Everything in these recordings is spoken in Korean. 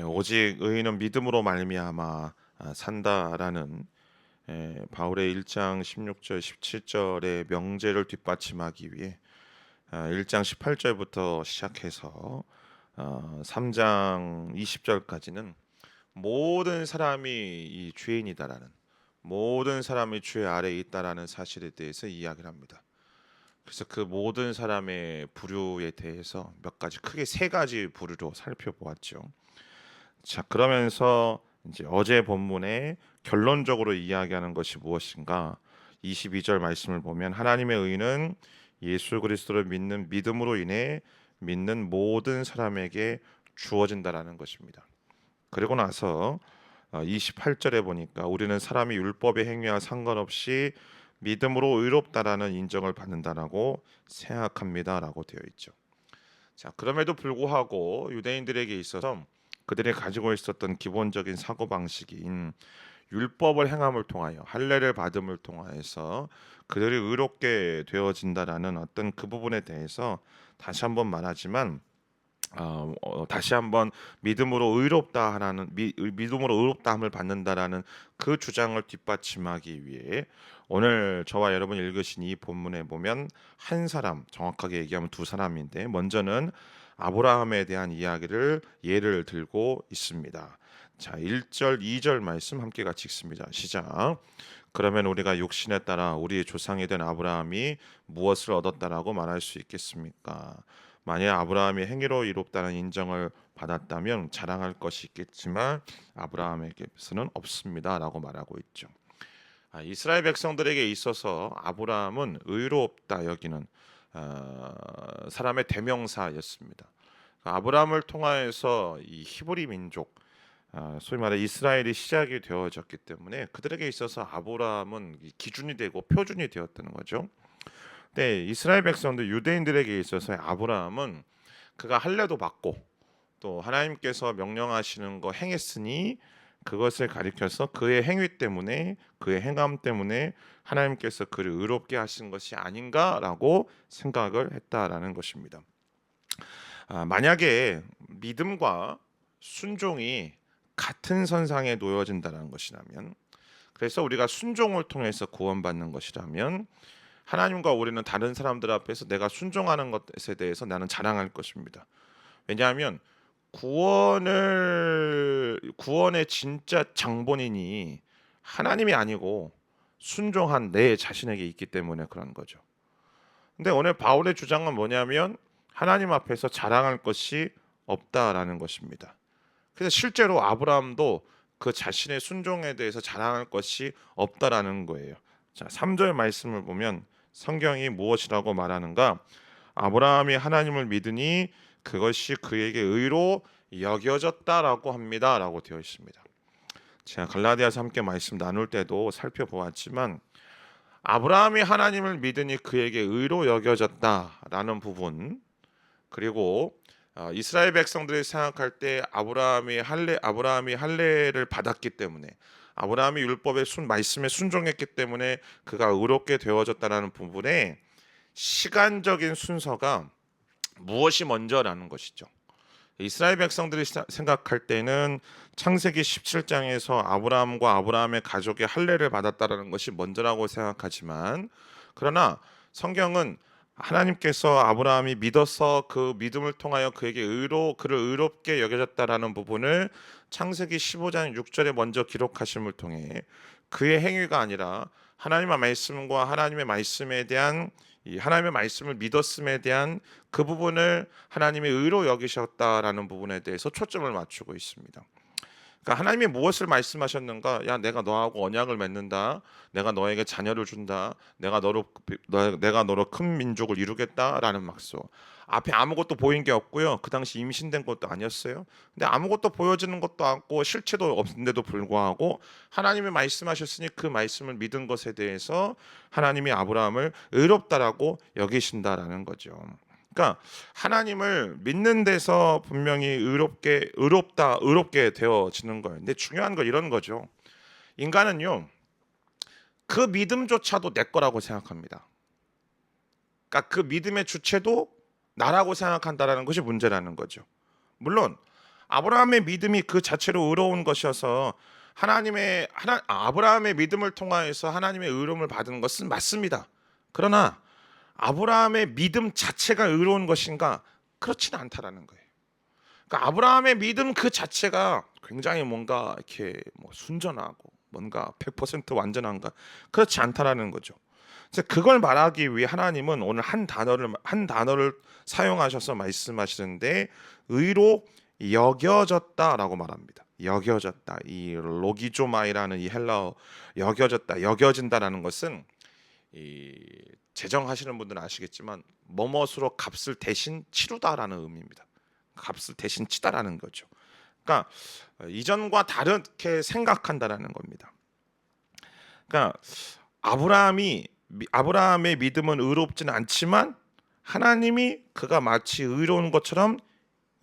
오직 의인은 믿음으로 말미암아 산다라는 바울의 1장 16절 17절의 명제를 뒷받침하기 위해 1장 18절부터 시작해서 3장 20절까지는 모든 사람이 이 죄인이다라는, 모든 사람이 죄 아래에 있다라는 사실에 대해서 이야기를 합니다. 그래서 그 모든 사람의 부류에 대해서 몇 가지, 크게 세 가지 부류로 살펴보았죠. 자, 그러면서 이제 어제 본문에 결론적으로 이야기하는 것이 무엇인가? 22절 말씀을 보면 하나님의 의는 예수 그리스도를 믿는 믿음으로 인해 믿는 모든 사람에게 주어진다라는 것입니다. 그리고 나서 28절에 보니까 우리는 사람이 율법의 행위와 상관없이 믿음으로 의롭다라는 인정을 받는다라고 생각합니다라고 되어 있죠. 자, 그럼에도 불구하고 유대인들에게 있어서 그들이 가지고 있었던 기본적인 사고 방식인 율법을 행함을 통하여 할례를 받음을 통하여서 그들이 의롭게 되어진다라는 어떤 그 부분에 대해서 다시 한번 말하지만 다시 한번 믿음으로 의롭다 하라는 믿음으로 의롭다함을 받는다라는 그 주장을 뒷받침하기 위해 오늘 저와 여러분이 읽으신 이 본문에 보면 한 사람, 정확하게 얘기하면 두 사람인데 먼저는 아브라함에 대한 이야기를 예를 들고 있습니다. 자, 1절 2절 말씀 함께 같이 읽습니다. 시작. 그러면 우리가 육신에 따라 우리의 조상이 된 아브라함이 무엇을 얻었다라고 말할 수 있겠습니까? 만약 아브라함이 행위로 이롭다는 인정을 받았다면 자랑할 것이 있겠지만 아브라함에게서는 없습니다라고 말하고 있죠. 이스라엘 백성들에게 있어서 아브라함은 의롭다 여기는 사람의 대명사였습니다. 아브라함을 통하여서 이 히브리 민족, 소위 말해 이스라엘이 시작이 되어졌기 때문에 그들에게 있어서 아브라함은 기준이 되고 표준이 되었다는 거죠. 네, 이스라엘 백성들 유대인들에게 있어서 아브라함은 그가 할례도 받고 또 하나님께서 명령하시는 거 행했으니 그것을 가리켜서 그의 행위 때문에 그의 행함 때문에 하나님께서 그를 의롭게 하신 것이 아닌가라고 생각을 했다라는 것입니다. 만약에 믿음과 순종이 같은 선상에 놓여진다는 것이라면, 그래서 우리가 순종을 통해서 구원받는 것이라면 하나님과 우리는 다른 사람들 앞에서 내가 순종하는 것에 대해서 나는 자랑할 것입니다. 왜냐하면 구원의 진짜 장본인이 하나님이 아니고 순종한 내 자신에게 있기 때문에 그런 거죠. 근데 오늘 바울의 주장은 뭐냐면 하나님 앞에서 자랑할 것이 없다라는 것입니다. 그래서 실제로 아브라함도 그 자신의 순종에 대해서 자랑할 것이 없다라는 거예요. 자, 3절 말씀을 보면 성경이 무엇이라고 말하는가? 아브라함이 하나님을 믿으니 그것이 그에게 의로 여겨졌다라고 합니다라고 되어 있습니다. 제가 갈라디아서 함께 말씀 나눌 때도 살펴보았지만 아브라함이 하나님을 믿으니 그에게 의로 여겨졌다라는 부분, 그리고 이스라엘 백성들이 생각할 때 아브라함이 할례를 받았기 때문에 아브라함이 율법의 말씀에 순종했기 때문에 그가 의롭게 되어졌다는 부분에 시간적인 순서가 무엇이 먼저라는 것이죠. 이스라엘 백성들이 생각할 때는 창세기 17장에서 아브라함과 아브라함의 가족이 할례를 받았다라는 것이 먼저라고 생각하지만, 그러나 성경은 하나님께서 아브라함이 믿어서 그 믿음을 통하여 그를 의롭게 여겨졌다라는 부분을 창세기 15장 6절에 먼저 기록하심을 통해 그의 행위가 아니라 하나님의 말씀과 하나님의 말씀에 대한 이 하나님의 말씀을 믿었음에 대한 그 부분을 하나님이 의로 여기셨다라는 부분에 대해서 초점을 맞추고 있습니다. 그러니까 하나님이 무엇을 말씀하셨는가? 야, 내가 너하고 언약을 맺는다. 내가 너에게 자녀를 준다. 내가 너로 큰 민족을 이루겠다라는 막소. 앞에 아무것도 보인 게 없고요. 그 당시 임신된 것도 아니었어요. 근데 아무것도 보여지는 것도 않고 실체도 없는데도 불구하고 하나님이 말씀하셨으니 그 말씀을 믿은 것에 대해서 하나님이 아브라함을 의롭다라고 여기신다라는 거죠. 그러니까 하나님을 믿는 데서 분명히 의롭게 되어지는 거예요. 근데 중요한 건 이런 거죠. 인간은요, 그 믿음조차도 내 거라고 생각합니다. 그러니까 그 믿음의 주체도 나라고 생각한다라는 것이 문제라는 거죠. 물론 아브라함의 믿음이 그 자체로 의로운 것이어서 아브라함의 믿음을 통하여서 하나님의 의로움을 받은 것은 맞습니다. 그러나 아브라함의 믿음 자체가 의로운 것인가? 그렇지는 않다라는 거예요. 그러니까 아브라함의 믿음 그 자체가 굉장히 뭔가 이렇게 뭐 순전하고 뭔가 100% 완전한가? 그렇지 않다라는 거죠. 그래서 그걸 말하기 위해 하나님은 오늘 한 단어를 사용하셔서 말씀하시는데 의로 여겨졌다라고 말합니다. 여겨졌다. 이 로기조마이라는 이 헬라어 여겨졌다, 여겨진다라는 것은 이 재정하시는 분들은 아시겠지만 뭐뭇으로 값을 대신 치르다라는 의미입니다. 값을 대신 치다라는 거죠. 그러니까 이전과 다르게 생각한다라는 겁니다. 그러니까 아브라함의 믿음은 의롭지는 않지만 하나님이 그가 마치 의로운 것처럼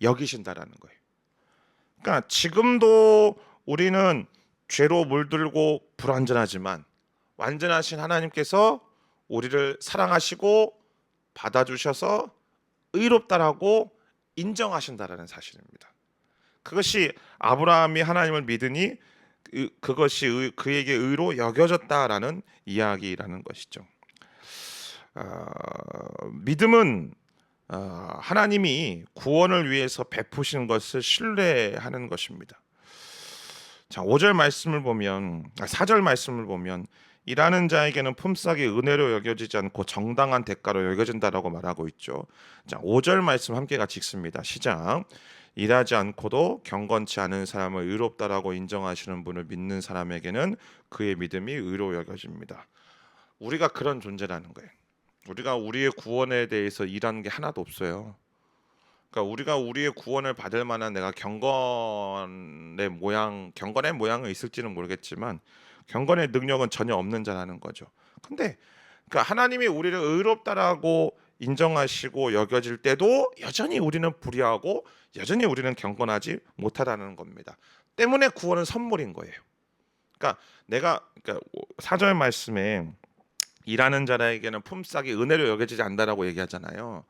여기신다라는 거예요. 그러니까 지금도 우리는 죄로 물들고 불완전하지만 완전하신 하나님께서 우리를 사랑하시고 받아주셔서 의롭다라고 인정하신다라는 사실입니다. 그것이 아브라함이 하나님을 믿으니 그것이 그에게 의로 여겨졌다라는 이야기라는 것이죠. 믿음은 하나님이 구원을 위해서 베푸신 것을 신뢰하는 것입니다. 자, 5절 말씀을 보면 4절 말씀을 보면 일하는 자에게는 품삯이 은혜로 여겨지지 않고 정당한 대가로 여겨진다라고 말하고 있죠. 자, 5절 말씀 함께 같이 읽습니다. 시작. 일하지 않고도 경건치 않은 사람을 의롭다라고 인정하시는 분을 믿는 사람에게는 그의 믿음이 의로 여겨집니다. 우리가 그런 존재라는 거예요. 우리가 우리의 구원에 대해서 일하는 게 하나도 없어요. 그러니까 우리가 우리의 구원을 받을 만한 내가 경건의 모양은 있을지는 모르겠지만 경건의 능력은 전혀 없는 자라는 거죠. 근데 그러니까 하나님이 우리를 의롭다라고 인정하시고 여겨질 때도 여전히 우리는 불의하고 여전히 우리는 경건하지 못하다는 겁니다. 때문에 구원은 선물인 거예요. 그러니까 4절 말씀에 일하는 자에게는 품삯이 은혜로 여겨지지 않는다라고 얘기하잖아요.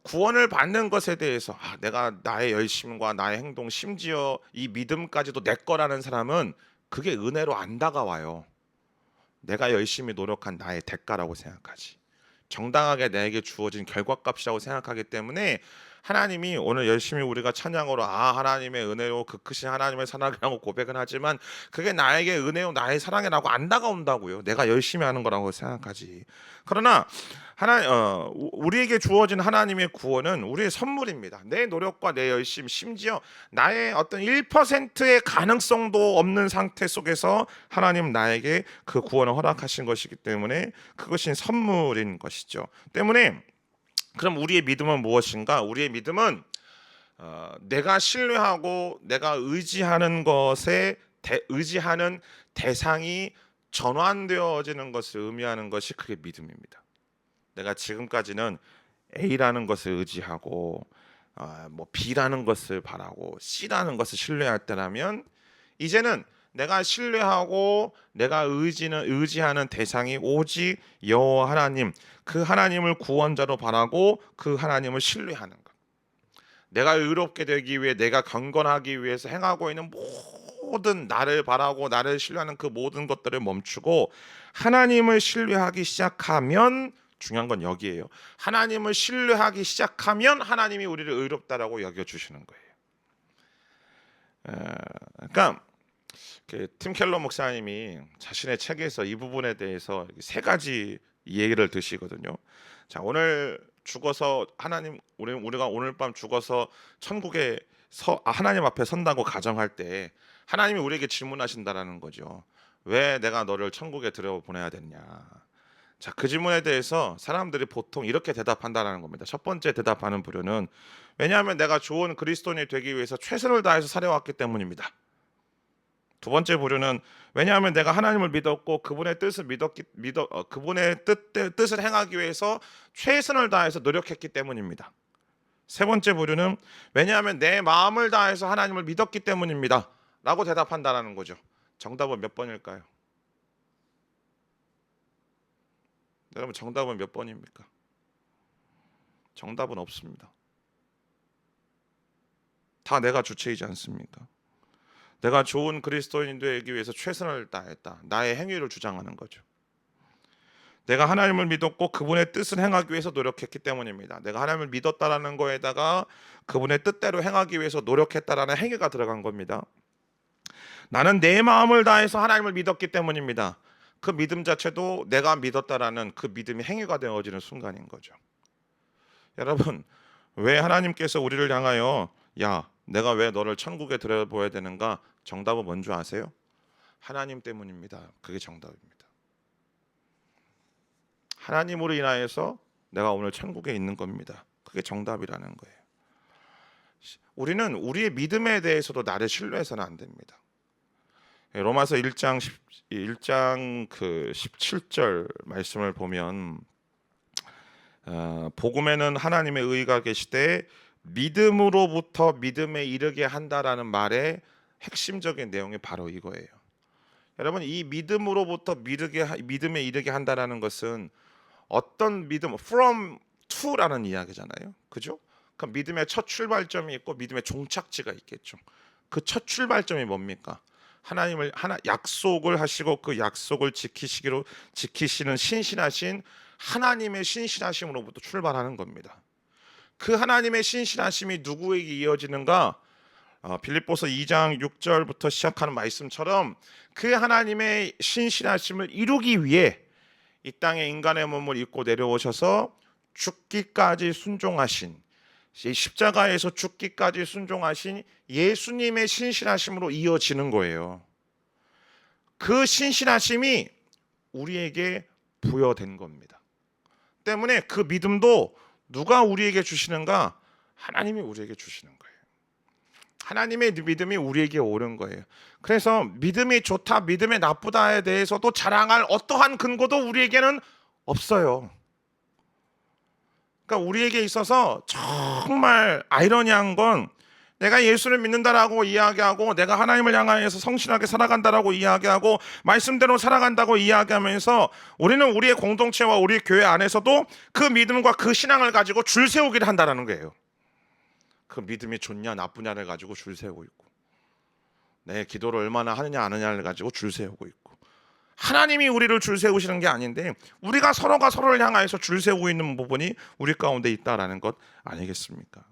구원을 받는 것에 대해서 내가 나의 열심과 나의 행동 심지어 이 믿음까지도 내 거라는 사람은 그게 은혜로 안 다가와요. 내가 열심히 노력한 나의 대가라고 생각하지. 정당하게 나에게 주어진 결과값이라고 생각하기 때문에 하나님이 오늘 열심히 우리가 찬양으로 하나님의 은혜로 그 크신 하나님의 사랑이라고 고백은 하지만 그게 나에게 은혜요 나의 사랑이라고 안 다가온다고요. 내가 열심히 하는 거라고 생각하지. 그러나 우리에게 주어진 하나님의 구원은 우리의 선물입니다. 내 노력과 내 열심, 심지어 나의 어떤 1%의 가능성도 없는 상태 속에서 하나님 나에게 그 구원을 허락하신 것이기 때문에 그것이 선물인 것이죠. 때문에 그럼 우리의 믿음은 무엇인가? 우리의 믿음은 내가 신뢰하고 내가 의지하는 것에 의지하는 대상이 전환되어지는 것을 의미하는 것이 그게 믿음입니다. 내가 지금까지는 A라는 것을 의지하고 뭐 B라는 것을 바라고 C라는 것을 신뢰할 때라면 이제는 내가 신뢰하고 내가 의지하는 대상이 오직 여호와 하나님, 그 하나님을 구원자로 바라고 그 하나님을 신뢰하는 것. 내가 의롭게 되기 위해 내가 경건하기 위해서 행하고 있는 모든 나를 바라고 나를 신뢰하는 그 모든 것들을 멈추고 하나님을 신뢰하기 시작하면 중요한 건 여기에요. 하나님을 신뢰하기 시작하면 하나님이 우리를 의롭다라고 여겨주시는 거예요. 그러니까 팀 켈러 목사님이 자신의 책에서 이 부분에 대해서 세 가지 얘기를 드시거든요. 자, 오늘 죽어서 우리가 오늘 밤 죽어서 천국에 하나님 앞에 선다고 가정할 때 하나님이 우리에게 질문하신다라는 거죠. 왜 내가 너를 천국에 들여보내야 됐냐? 자, 그 질문에 대해서 사람들이 보통 이렇게 대답한다라는 겁니다. 첫 번째 대답하는 부류는 왜냐하면 내가 좋은 그리스도인이 되기 위해서 최선을 다해서 살아왔기 때문입니다. 두 번째 부류는 왜냐하면 내가 하나님을 믿었고 그분의 뜻을 행하기 위해서 최선을 다해서 노력했기 때문입니다. 세 번째 부류는 왜냐하면 내 마음을 다해서 하나님을 믿었기 때문입니다. 라고 대답한다라는 거죠. 정답은 몇 번일까요? 여러분 정답은 몇 번입니까? 정답은 없습니다. 다 내가 주체이지 않습니까? 내가 좋은 그리스도인 되기 위해서 최선을 다했다. 나의 행위를 주장하는 거죠. 내가 하나님을 믿었고 그분의 뜻을 행하기 위해서 노력했기 때문입니다. 내가 하나님을 믿었다라는 거에다가 그분의 뜻대로 행하기 위해서 노력했다라는 행위가 들어간 겁니다. 나는 내 마음을 다해서 하나님을 믿었기 때문입니다. 그 믿음 자체도 내가 믿었다라는 그 믿음이 행위가 되어지는 순간인 거죠. 여러분, 왜 하나님께서 우리를 향하여 야, 내가 왜 너를 천국에 들여보아야 되는가? 정답은 뭔지 아세요? 하나님 때문입니다. 그게 정답입니다. 하나님으로 인하여서 내가 오늘 천국에 있는 겁니다. 그게 정답이라는 거예요. 우리는 우리의 믿음에 대해서도 나를 신뢰해서는 안 됩니다. 로마서 1장 그 17절 말씀을 보면 복음에는 하나님의 의가 계시되 믿음으로부터 믿음에 이르게 한다라는 말의 핵심적인 내용이 바로 이거예요. 여러분, 이 믿음으로부터 믿음에 이르게 한다라는 것은 어떤 믿음, from to라는 이야기잖아요. 그죠? 그 믿음의 첫 출발점이 있고 믿음의 종착지가 있겠죠. 그 첫 출발점이 뭡니까? 하나님을 약속을 하시고 그 약속을 지키시는 신실하신 하나님의 신실하심으로부터 출발하는 겁니다. 그 하나님의 신실하심이 누구에게 이어지는가? 빌립보서 2장 6절부터 시작하는 말씀처럼 그 하나님의 신실하심을 이루기 위해 이 땅에 인간의 몸을 입고 내려오셔서 죽기까지 순종하신, 십자가에서 죽기까지 순종하신 예수님의 신실하심으로 이어지는 거예요. 그 신실하심이 우리에게 부여된 겁니다. 때문에 그 믿음도 누가 우리에게 주시는가? 하나님이 우리에게 주시는 거예요. 하나님의 믿음이 우리에게 오는 거예요. 그래서 믿음이 좋다, 믿음이 나쁘다에 대해서도 자랑할 어떠한 근거도 우리에게는 없어요. 그러니까 우리에게 있어서 정말 아이러니한 건 내가 예수를 믿는다라고 이야기하고 내가 하나님을 향하여서 성실하게 살아간다라고 이야기하고 말씀대로 살아간다고 이야기하면서 우리는 우리의 공동체와 우리 교회 안에서도 그 믿음과 그 신앙을 가지고 줄 세우기를 한다라는 거예요. 그 믿음이 좋냐 나쁘냐를 가지고 줄 세우고 있고 내 기도를 얼마나 하느냐 안 하느냐를 가지고 줄 세우고 있고 하나님이 우리를 줄 세우시는 게 아닌데 우리가 서로가 서로를 향하여서 줄 세우고 있는 부분이 우리 가운데 있다라는 것 아니겠습니까?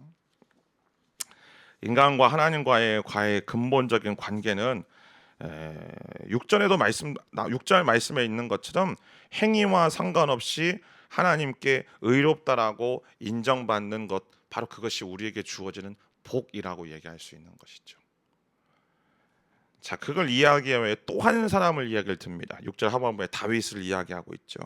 인간과 하나님과의 근본적인 관계는 6절 말씀에 있는 것처럼 행위와 상관없이 하나님께 의롭다라고 인정받는 것, 바로 그것이 우리에게 주어지는 복이라고 얘기할 수 있는 것이죠. 자, 그걸 이야기하기 위해 또 한 사람을 이야기를 듭니다. 6절 하반부에 다윗을 이야기하고 있죠.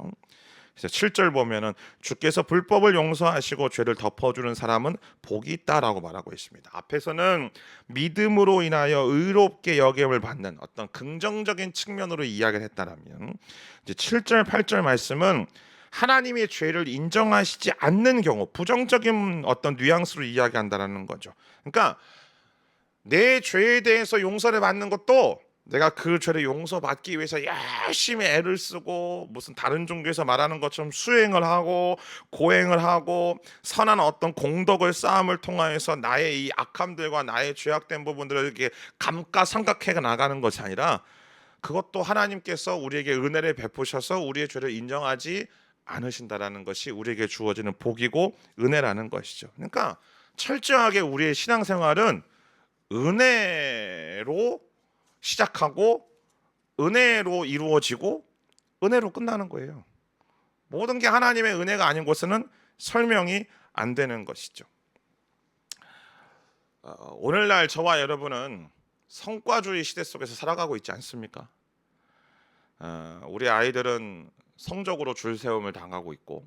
그래서 7절 보면은 주께서 불법을 용서하시고 죄를 덮어주는 사람은 복이 있다라고 말하고 있습니다. 앞에서는 믿음으로 인하여 의롭게 여김을 받는 어떤 긍정적인 측면으로 이야기를 했다라면 이제 7절 8절 말씀은 하나님의 죄를 인정하시지 않는 경우 부정적인 어떤 뉘앙스로 이야기한다라는 거죠. 그러니까 내 죄에 대해서 용서를 받는 것도 내가 그 죄를 용서받기 위해서 열심히 애를 쓰고 무슨 다른 종교에서 말하는 것처럼 수행을 하고 고행을 하고 선한 어떤 공덕을 쌓음을 통하여서 나의 이 악함들과 나의 죄악된 부분들을 이렇게 감가상각해 나가는 것이 아니라 그것도 하나님께서 우리에게 은혜를 베푸셔서 우리의 죄를 인정하지 않으신다라는 것이 우리에게 주어지는 복이고 은혜라는 것이죠. 그러니까 철저하게 우리의 신앙생활은 은혜로 시작하고 은혜로 이루어지고 은혜로 끝나는 거예요. 모든 게 하나님의 은혜가 아닌 것은 설명이 안 되는 것이죠. 오늘날 저와 여러분은 성과주의 시대 속에서 살아가고 있지 않습니까? 우리 아이들은 성적으로 줄 세움을 당하고 있고,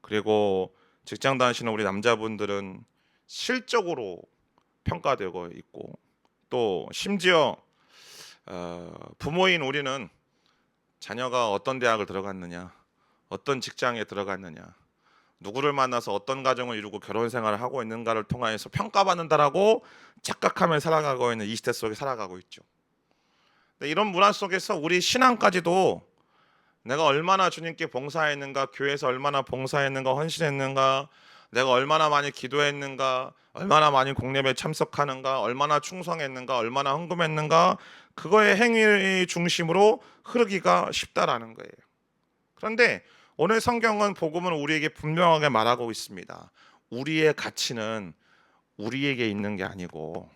그리고 직장 다니시는 우리 남자분들은 실적으로 평가되고 있고, 또 심지어 부모인 우리는 자녀가 어떤 대학을 들어갔느냐, 어떤 직장에 들어갔느냐, 누구를 만나서 어떤 가정을 이루고 결혼 생활을 하고 있는가를 통하여서 평가받는다라고 착각하며 살아가고 있는 이 시대 속에 살아가고 있죠. 이런 문화 속에서 우리 신앙까지도 내가 얼마나 주님께 봉사했는가, 교회에서 얼마나 봉사했는가, 헌신했는가, 내가 얼마나 많이 기도했는가, 얼마나 많이 공예배에 참석하는가, 얼마나 충성했는가, 얼마나 헌금했는가, 그거의 행위 중심으로 흐르기가 쉽다라는 거예요. 그런데 오늘 성경은 복음은 우리에게 분명하게 말하고 있습니다. 우리의 가치는 우리에게 있는 게 아니고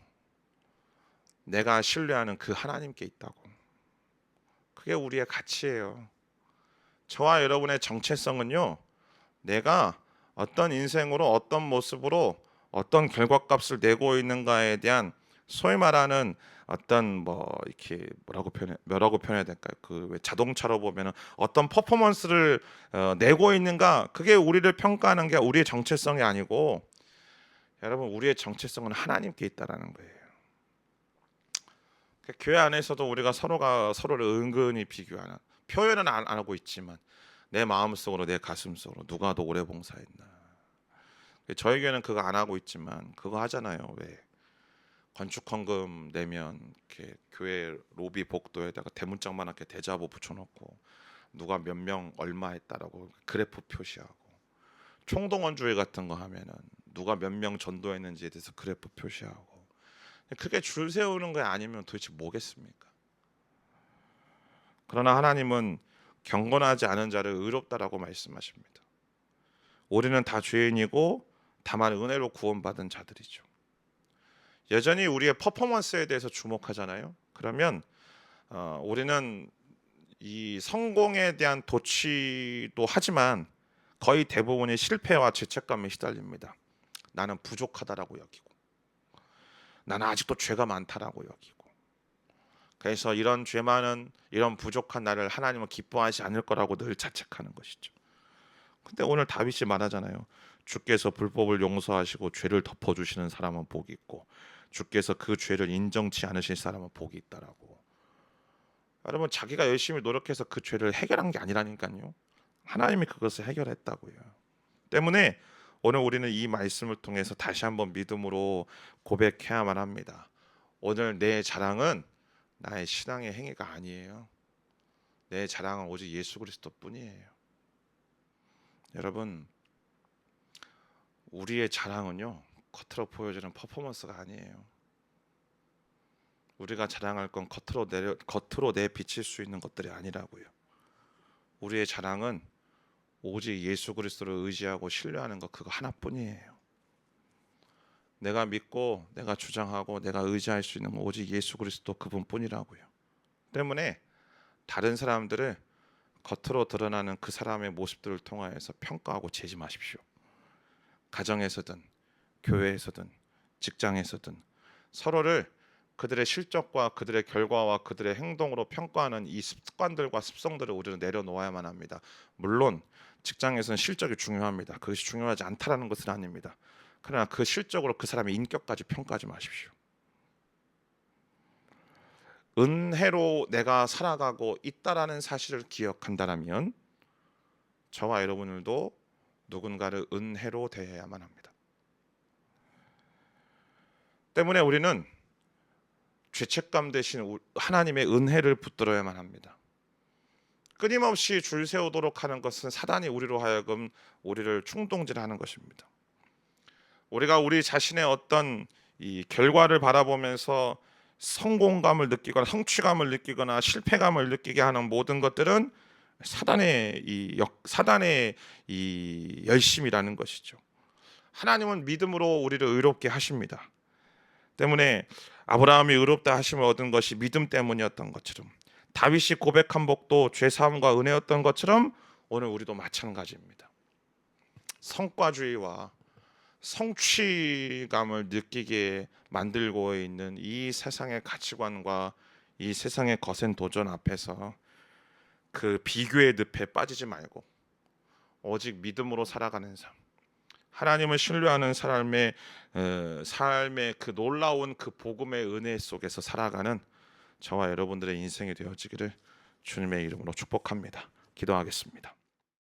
내가 신뢰하는 그 하나님께 있다고. 그게 우리의 가치예요. 저와 여러분의 정체성은요, 내가 어떤 인생으로 어떤 모습으로 어떤 결과값을 내고 있는가에 대한 소위 말하는 어떤 뭐 이렇게 뭐라고 표현해야 될까요? 그 왜 자동차로 보면은 어떤 퍼포먼스를 내고 있는가, 그게 우리를 평가하는 게 우리의 정체성이 아니고, 여러분 우리의 정체성은 하나님께 있다라는 거예요. 교회 안에서도 우리가 서로가 서로를 은근히 비교하는, 표현은 안 하고 있지만 내 마음속으로, 내 가슴속으로 누가 더 오래 봉사했나. 저희 교회는 그거 안 하고 있지만 그거 하잖아요. 왜 건축헌금 내면 이렇게 교회 로비 복도에다가 대문짝만하게 대자보 붙여놓고 누가 몇 명 얼마 했다라고 그래프 표시하고, 총동원주의 같은 거 하면은 누가 몇 명 전도했는지에 대해서 그래프 표시하고, 그게 줄 세우는 거 아니면 도대체 뭐겠습니까? 그러나 하나님은 경건하지 않은 자를 의롭다라고 말씀하십니다. 우리는 다 죄인이고 다만 은혜로 구원받은 자들이죠. 여전히 우리의 퍼포먼스에 대해서 주목하잖아요. 그러면 우리는 이 성공에 대한 도취도 하지만 거의 대부분이 실패와 죄책감에 시달립니다. 나는 부족하다라고 여기고, 나는 아직도 죄가 많다라고 여기고, 그래서 이런 죄 많은, 이런 부족한 나를 하나님은 기뻐하지 않을 거라고 늘 자책하는 것이죠. 근데 오늘 다윗이 말하잖아요. 주께서 불법을 용서하시고 죄를 덮어주시는 사람은 복이 있고 주께서 그 죄를 인정치 않으실 사람은 복이 있다라고. 여러분 자기가 열심히 노력해서 그 죄를 해결한 게 아니라니까요. 하나님이 그것을 해결했다고요. 때문에 오늘 우리는 이 말씀을 통해서 다시 한번 믿음으로 고백해야만 합니다. 오늘 내 자랑은 나의 신앙의 행위가 아니에요. 내 자랑은 오직 예수 그리스도뿐이에요. 여러분 우리의 자랑은요 겉으로 보여지는 퍼포먼스가 아니에요. 우리가 자랑할 건 겉으로 내비칠 수 있는 것들이 아니라고요. 우리의 자랑은 오직 예수 그리스도를 의지하고 신뢰하는 것, 그거 하나뿐이에요. 내가 믿고 내가 주장하고 내가 의지할 수 있는 건 오직 예수 그리스도 그분뿐이라고요. 때문에 다른 사람들을 겉으로 드러나는 그 사람의 모습들을 통하여서 평가하고 재지 마십시오. 가정에서든 교회에서든 직장에서든 서로를 그들의 실적과 그들의 결과와 그들의 행동으로 평가하는 이 습관들과 습성들을 우리는 내려놓아야만 합니다. 물론 직장에서는 실적이 중요합니다. 그것이 중요하지 않다라는 것은 아닙니다. 그러나 그 실적으로 그 사람의 인격까지 평가하지 마십시오. 은혜로 내가 살아가고 있다라는 사실을 기억한다면 저와 여러분들도 누군가를 은혜로 대해야만 합니다. 때문에 우리는 죄책감 대신 하나님의 은혜를 붙들어야만 합니다. 끊임없이 줄 세우도록 하는 것은 사단이 우리로 하여금 우리를 충동질하는 것입니다. 우리가 우리 자신의 어떤 이 결과를 바라보면서 성공감을 느끼거나 성취감을 느끼거나 실패감을 느끼게 하는 모든 것들은 사단의 이 열심이라는 것이죠. 하나님은 믿음으로 우리를 의롭게 하십니다. 때문에 아브라함이 의롭다 하심을 얻은 것이 믿음 때문이었던 것처럼, 다윗이 고백한 복도 죄 사함과 은혜였던 것처럼 오늘 우리도 마찬가지입니다. 성과주의와 성취감을 느끼게 만들고 있는 이 세상의 가치관과 이 세상의 거센 도전 앞에서 그 비교의 늪에 빠지지 말고 오직 믿음으로 살아가는 삶, 하나님을 신뢰하는 삶의 그 놀라운 그 복음의 은혜 속에서 살아가는 저와 여러분들의 인생이 되어지기를 주님의 이름으로 축복합니다. 기도하겠습니다.